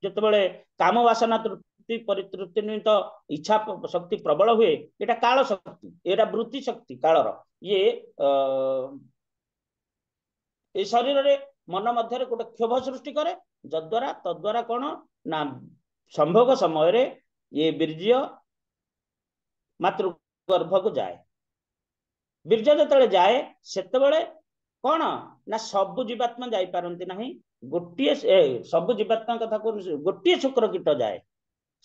जिते काम वासना तृप्ति परितृप्ति निमित्त इच्छा शक्ति प्रबल हुए ये काल शक्ति ये वृत्ति शक्ति कालर ये शरीर रे मन मध्य गोटे क्षोभ सृष्टि करे जद्वारा तद्वारा कौन ना संभोग समय रे ये वीर्य मातृगर्भ को जाए वीर्य जो जाए सेतबेले कौन ना सबु जीवात्मा जाई पारंती नहीं गोटे सबु जीवात्मा कथा को गोटे शुक्र कीट जाए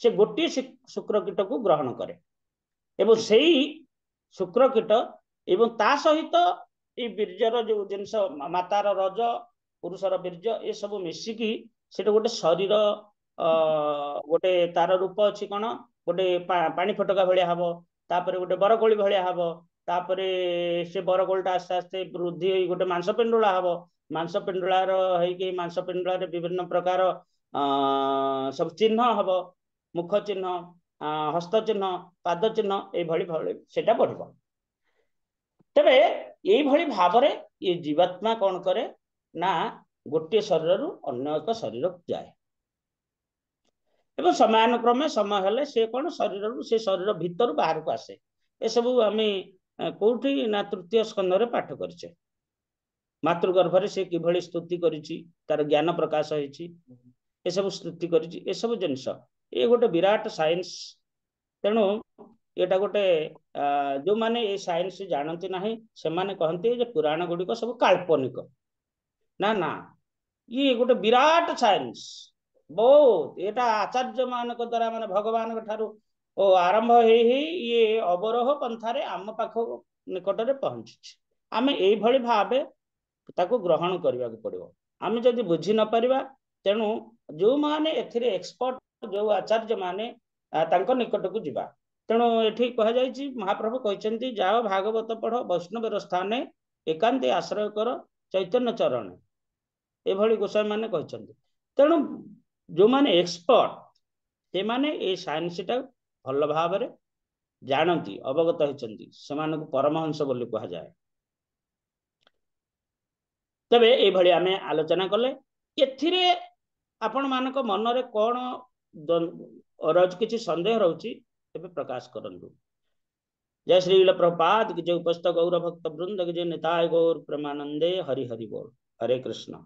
से गोटे शुक्र कीट को ग्रहण करे एवं सेही शुक्र कीट एवं ता सहित ये वीर्यर जो जिनस मातार रज पुरुषर वीर्य ये सब मिसिकी सेटा गोटे शरीर गोटे तार रूप अच्छी कौन गोटे पानी फटका भाया हम तापर गोटे बरकोली भाया हम तापरे से बरकोलटा आस्ते आस्ते वृद्धि हो गोटे मांसपिंडुला हम मांसपिंडुलार मांसपिंडुला विभिन्न प्रकार सब चिन्ह हम मुख चिन्ह हस्त चिन्ह पाद चिन्ह ये बढ़ तेरे ये भाव ये जीवात्मा कौन करे ना गोटे शरीर अन्य एक शरीर जाए एवं समयानुक्रमे समय हेले से कौन शरीर से शरीर भीतर बाहर को आसे ए सब आम कौटी ना तृतीय स्कंदरे पाठ करिचे मातृगर्भ से किभली स्तुति करिछि तार ज्ञान प्रकाश होइछि ए सब स्तुति करिछि ए सब जिंस ये गोटे विराट साइंस तेणु एटा गोटे जो माने ये साइंस जानती नहीं से माने कहते जे पुराण गुड़िक सब काल्पनिक ना ना ये गोटे विराट साइंस बहुत एटा आचार्य मानक द्वारा माने भगवान ठारू ओ आरंभ ये अवरोह पंथारे आम पाख निकटरे पहुंची आम यही भावे ताको ग्रहण करने को पड़ो आम जदि बुझी न पारिबा तेणु जो माने एथिरे एक्सपर्ट जो आचार्य माने तांको निकट को जिबा तेणु एठी कह जायछि महाप्रभु कहते जाओ भागवत पढ़ वैष्णव स्थाने एकांत आश्रय कर चैतन्य चरण एभली गोसाई माने कहते तेणु जो माने एक्सपर्ट से माने ए साइंस टा भल भाव जानती अवगत होती से परमहंस बोली कह जाए तबे ये आम आलोचना कले एथिरे आपण मानक मनरे कौन किसी संदेह रोची तेबे प्रकाश करंतु जय श्री प्रभुपाद की जय उपस्थ गौर भक्त वृंद की जय निताय गौर प्रेमानंदे हरि हरि बोल हरे कृष्ण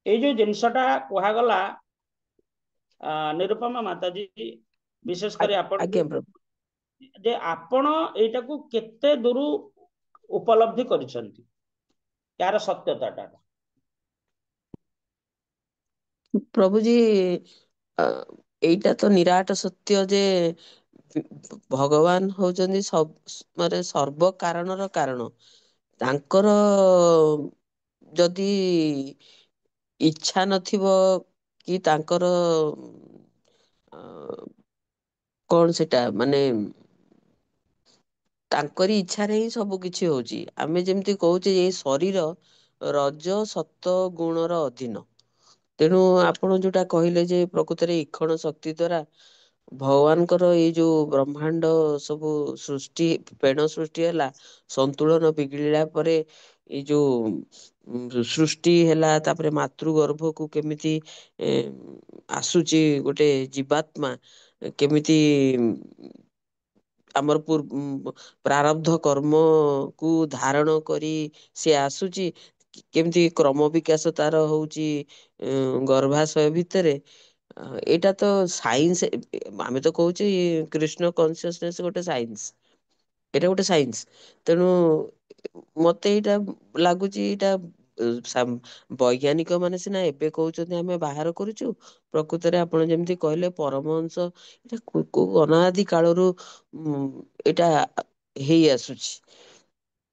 ये जो जिनसटा कहगला निरुपमा माताजी विशेष कर जे आपण एटा को केते दूर उपलब्धि करिसंती यार सत्यताटा प्रभु जी एटा तो निराट सत्य जे भगवान होचंदी सब माने सर्व कारणर कारण तांकर जदि इच्छा नथिबो कि तांकर कौन सेटा माने तांकरी इच्छा रे ही सब किछि होची आमे जेमति कहूचे ये शरीर रज सत गुणर अधीन तेणु आपण जोटा कहले जे प्रकृत रे इक्षण शक्ति द्वारा भगवानकर ये जो ब्रह्मांड सब सृष्टि पेण सृष्टि हैला संतुलन बिगड़िला परे ये जो सृष्टि हैला तापरे मातृगर्भ को केमिति आसुची गोटे जीवात्मा केमिति आमर प्रारब्ध कर्म को धारण करी से आसुची केमती क्रम विकास तार होची गर्भाशय भितरे ଏଇଟା ତ ସାଇନ୍ସ, ଆମେ ତ କହୁଛେ କୃଷ୍ଣ କନସିୟସନେସ୍ ଗୋଟେ ସାଇନ୍ସ, ଏଇଟା ଗୋଟେ ସାଇନ୍ସ। ତେଣୁ ମତେ ଏଇଟା ଲାଗୁଛି ଏଇଟା ବୈଜ୍ଞାନିକ ମାନେ ସିନା ଏବେ କହୁଛନ୍ତି ଆମେ ବାହାର କରୁଛୁ, ପ୍ରକୃତରେ ଆପଣ ଯେମିତି କହିଲେ ପରମହଂସ ଏଇଟା କୋଉ ଅନାଦି କାଳରୁ ଏଇଟା ହେଇ ଆସୁଛି।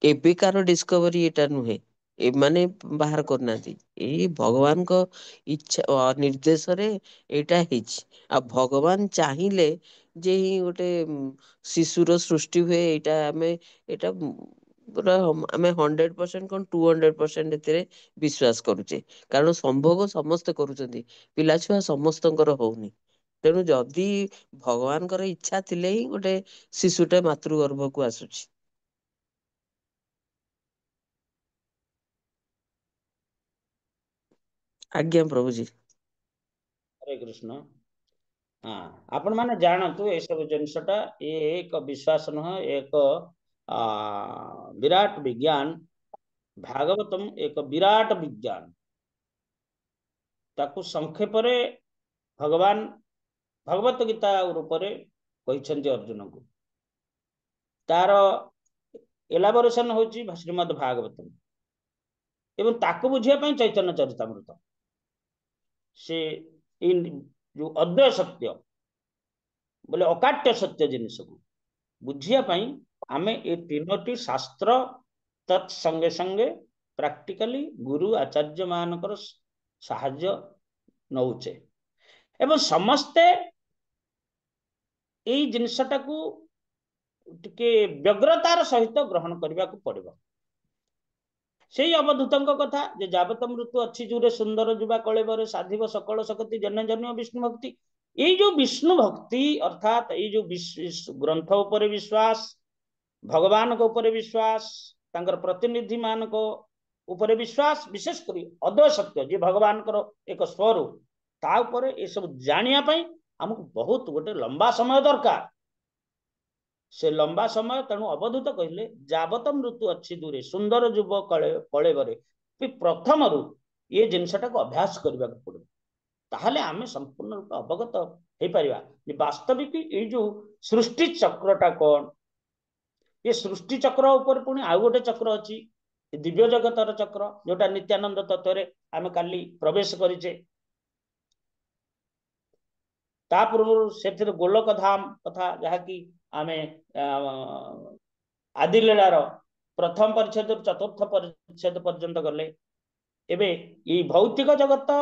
ଏବେକାର ଡିସ୍କଭରି ଏଇଟା ନୁହେଁ, ଏମାନେ ବାହାର କରୁନାହାନ୍ତି, ଏଇ ଭଗବାନଙ୍କ ଇଚ୍ଛା ନିର୍ଦ୍ଦେଶରେ ଏଇଟା ହେଇଛି। ଆଉ ଭଗବାନ ଚାହିଁଲେ ଯେ ହିଁ ଗୋଟେ ଶିଶୁର ସୃଷ୍ଟି ହୁଏ, ଏଇଟା ପୁରା ଆମେ 100% କଣ 200% ଏଥିରେ ବିଶ୍ୱାସ କରୁଛେ। କାରଣ ସମ୍ଭୋଗ ସମସ୍ତେ କରୁଛନ୍ତି, ପିଲାଛୁଆ ସମସ୍ତଙ୍କର ହଉନି। ତେଣୁ ଯଦି ଭଗବାନଙ୍କର ଇଚ୍ଛା ଥିଲେ ହିଁ ଗୋଟେ ଶିଶୁଟେ ମାତୃ ଗର୍ଭକୁ ଆସୁଛି। ଆଜ୍ଞା ପ୍ରଭୁଜୀ। ହରେ କୃଷ୍ଣ। ହଁ, ଆପଣ ମାନେ ଜାଣନ୍ତୁ ଏସବୁ ଜିନିଷଟା ଏକ ବିଶ୍ୱାସ ନୁହଁ, ଏକ ବିରାଟ ବିଜ୍ଞାନ। ଭାଗବତମ ଏକ ବିରାଟ ବିଜ୍ଞାନ। ତାକୁ ସଂକ୍ଷେପରେ ଭଗବାନ ଭଗବତ ଗୀତା ରୂପରେ କହିଛନ୍ତି ଅର୍ଜୁନକୁ। ତାର ଏଲାବୋରେସନ ହଉଛି ଶ୍ରୀମଦ୍ ଭାଗବତମ, ଏବଂ ତାକୁ ବୁଝିବା ପାଇଁ ଚୈତନ୍ୟ ଚରିତାମୃତ। ସେ ଯୋଉ ଅଦ୍ୱୟ ସତ୍ୟ ବୋଲେ ଅକାଟ୍ୟ ସତ୍ୟ ଜିନିଷକୁ ବୁଝିବା ପାଇଁ ଆମେ ଏ ତିନୋଟି ଶାସ୍ତ୍ର ତତ୍ ସଙ୍ଗେ ସଙ୍ଗେ ପ୍ରାକ୍ଟିକାଲି ଗୁରୁ ଆଚାର୍ଯ୍ୟ ମାନଙ୍କର ସାହାଯ୍ୟ ନଉଛେ, ଏବଂ ସମସ୍ତେ ଏଇ ଜିନିଷଟାକୁ ଟିକେ ବ୍ୟଗ୍ରତାର ସହିତ ଗ୍ରହଣ କରିବାକୁ ପଡିବ। ସେଇ ଅବଧୂତଙ୍କ କଥା ଯେ ଯାବତ ମୃତ୍ୟୁ ଅଛି ଜୁରେ ସୁନ୍ଦର ଯୁବା କଳେବରେ ସାଧିବ ସକଳ ଶକ୍ତି ଜନ ଜନ୍ୟ ବିଷ୍ଣୁ ଭକ୍ତି। ଏଇ ଯୋଉ ବିଷ୍ଣୁ ଭକ୍ତି ଅର୍ଥାତ ଏଇ ଯୋଉ ଗ୍ରନ୍ଥ ଉପରେ ବିଶ୍ୱାସ, ଭଗବାନଙ୍କ ଉପରେ ବିଶ୍ୱାସ, ତାଙ୍କର ପ୍ରତିନିଧି ମାନଙ୍କ ଉପରେ ବିଶ୍ୱାସ, ବିଶେଷ କରି ଅଦ୍ୱୟ ସତ୍ୟ ଯିଏ ଭଗବାନଙ୍କର ଏକ ସ୍ୱରୂପ, ତା ଉପରେ ଏସବୁ ଜାଣିବା ପାଇଁ ଆମକୁ ବହୁତ ଗୋଟେ ଲମ୍ବା ସମୟ ଦରକାର। ସେ ଲମ୍ବା ସମୟ, ତେଣୁ ଅବଧୂତ କହିଲେ ଯାବତ ମୃତ୍ୟୁ ଅଛି ଦୂରେ ସୁନ୍ଦର ଯୁବ କଳେବରେ, ପ୍ରଥମରୁ ଏ ଜିନିଷଟାକୁ ଅଭ୍ୟାସ କରିବାକୁ ପଡିବ। ତାହେଲେ ଆମେ ସମ୍ପୂର୍ଣ୍ଣ ରୂପେ ଅବଗତ ହେଇପାରିବା ଯେ ବାସ୍ତବିକ ଏଇ ଯୋଉ ସୃଷ୍ଟି ଚକ୍ରଟା କଣ। ଏ ସୃଷ୍ଟି ଚକ୍ର ଉପରେ ପୁଣି ଆଉ ଗୋଟେ ଚକ୍ର ଅଛି, ଦିବ୍ୟ ଜଗତର ଚକ୍ର, ଯୋଉଟା ନିତ୍ୟାନନ୍ଦ ତତ୍ଵରେ ଆମେ କାଲି ପ୍ରବେଶ କରିଛେ। ତା ପୂର୍ବରୁ ସେଥିରେ ଗୋଲକ ଧାମ କଥା, ଯାହାକି ଆମେ ଆଦି ଲୀଳାର ପ୍ରଥମ ପରିଚ୍ଛେଦରୁ ଚତୁର୍ଥ ପରିଚ୍ଛେଦ ପର୍ଯ୍ୟନ୍ତ ଗଲେ। ଏବେ ଏଇ ଭୌତିକ ଜଗତ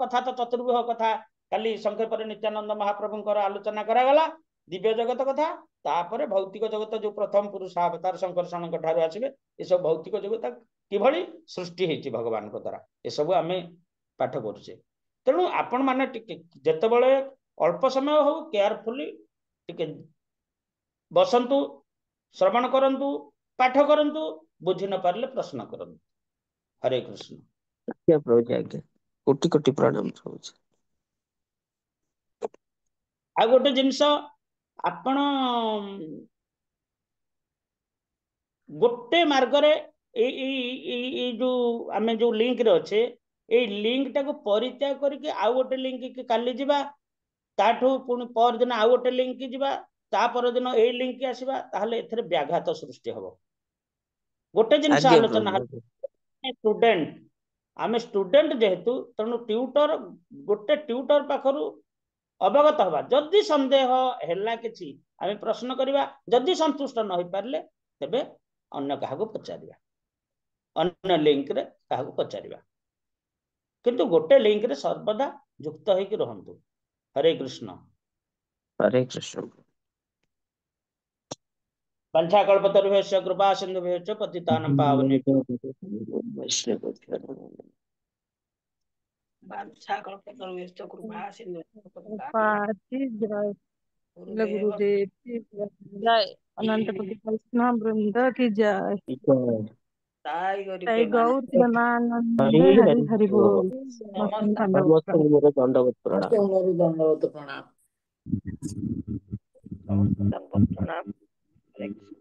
କଥା ତ ଚତୁର୍ଭୁହ କଥା କାଲି ସଂକ୍ଷେପରେ ନିତ୍ୟାନନ୍ଦ ମହାପ୍ରଭୁଙ୍କର ଆଲୋଚନା କରାଗଲା। ଦିବ୍ୟ ଜଗତ କଥା, ତାପରେ ଭୌତିକ ଜଗତ ଯୋଉ ପ୍ରଥମ ପୁରୁଷ ଅବତାର ଶଙ୍କର୍ଷଣଙ୍କ ଠାରୁ ଆସିବେ, ଏସବୁ ଭୌତିକ ଜଗତ କିଭଳି ସୃଷ୍ଟି ହେଇଛି ଭଗବାନଙ୍କ ଦ୍ଵାରା, ଏସବୁ ଆମେ ପାଠ କରୁଛେ। ତେଣୁ ଆପଣ ମାନେ ଟିକେ ଯେତେବେଳେ ଅଳ୍ପ ସମୟ ହଉ କେୟାରଫୁଲି ଟିକେ ବସନ୍ତୁ, ଶ୍ରବଣ କରନ୍ତୁ, ପାଠ କରନ୍ତୁ, ବୁଝି ନ ପାରିଲେ ପ୍ରଶ୍ନ କରନ୍ତୁ। ହରେ କୃଷ୍ଣ। ଆଜ୍ଞା ପ୍ରଭୁଜୀ, ଆଜ୍ଞା କୋଟି କୋଟି ପ୍ରଣାମ ପ୍ରଭୁଜୀ। ଆଉ ଗୋଟେ ଜିନିଷ, ଆପଣ ଗୋଟେ ମାର୍ଗରେ ଏଇ ଯୋଉ ଆମେ ଯୋଉ ଲିଙ୍କରେ ଅଛେ, ଏଇ ଲିଙ୍କ ଟାକୁ ପରିତ୍ୟାଗ କରିକି ଆଉ ଗୋଟେ ଲିଙ୍କ କାଲି ଯିବା, ତାଠୁ ପୁଣି ପରଦିନ ଆଉ ଗୋଟେ ଲିଙ୍କ ଯିବା, ତା ପରଦିନ ଏଇ ଲିଙ୍କ ଆସିବା, ତାହେଲେ ଏଥିରେ ବ୍ୟାଘାତ ସୃଷ୍ଟି ହବ। ଗୋଟେ ଜିନିଷ ଆଜ୍ଞା ଆଲୋଚନା ପ୍ରଭୁଜୀ। ଷ୍ଟୁଡେଣ୍ଟ, ଆମେ ଷ୍ଟୁଡେଣ୍ଟ ଯେହେତୁ, ତେଣୁ ଗୋଟେ ଟ୍ୟୁଟର ପାଖରୁ ଅବଗତ ହବା। ଯଦି ସନ୍ଦେହ ହେଲା କିଛି ଆମେ ପ୍ରଶ୍ନ କରିବା, ଯଦି ସନ୍ତୁଷ୍ଟ ନ ହେଇପାରିଲେ ତେବେ ଅନ୍ୟ କାହାକୁ ପଚାରିବା, ଅନ୍ୟ ଲିଙ୍କରେ କାହାକୁ ପଚାରିବା। କିନ୍ତୁ ଗୋଟେ ଲିଙ୍କରେ ସର୍ବଦା ଯୁକ୍ତ ହେଇକି ରୁହନ୍ତୁ। ହରେ କୃଷ୍ଣ। ହରେ କୃଷ୍ଣ। ପଞ୍ଚାକଳ୍ପତରୁଭ୍ୟଶ୍ଚ କୃପା ସିନ୍ଧୁଭ୍ୟଶ୍ଚ ପତିତାନାଂ ପାବନେଭ୍ୟୋ पार्थी जय बोले गुरुदेव की जय। अनंत कोटि वैष्णव वृंद की जय। जय गौर प्रेमानंद हरि हरि बोल। समस्त दंडवत प्रणाम। ସମସ୍ତଙ୍କୁ ମୋର ଦଣ୍ଡବତ ପ୍ରଣାମ। ସମସ୍ତଙ୍କୁ ଦଣ୍ଡବତ ପ୍ରଣାମ। ସମସ୍ତଙ୍କୁ ଦଣ୍ଡବତ ପ୍ରଣାମ। ହରେ କୃଷ୍ଣ।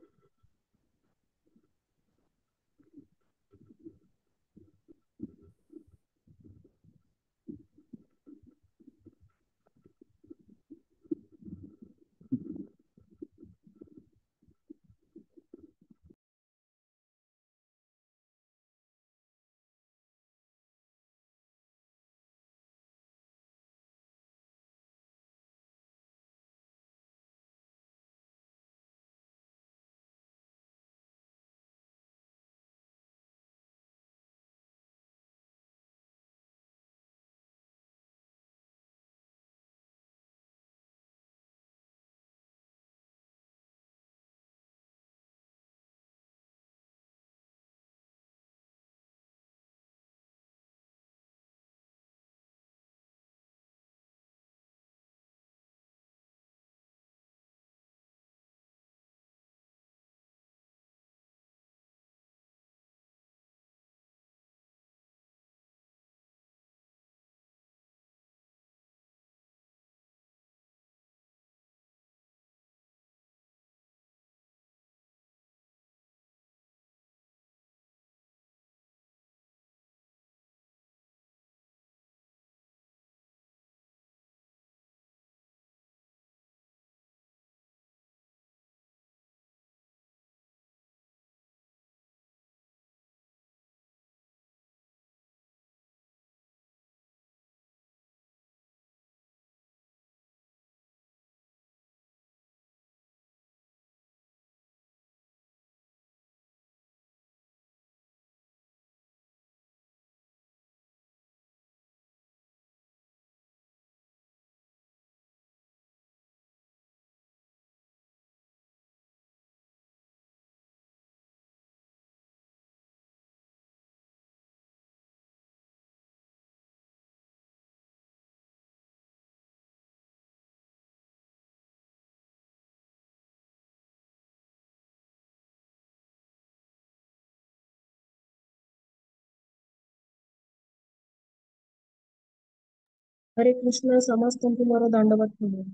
ହରେ କୃଷ୍ଣ ସମସ୍ତଙ୍କୁ ମୋର ଦଣ୍ଡବତ ପ୍ରଣାମ।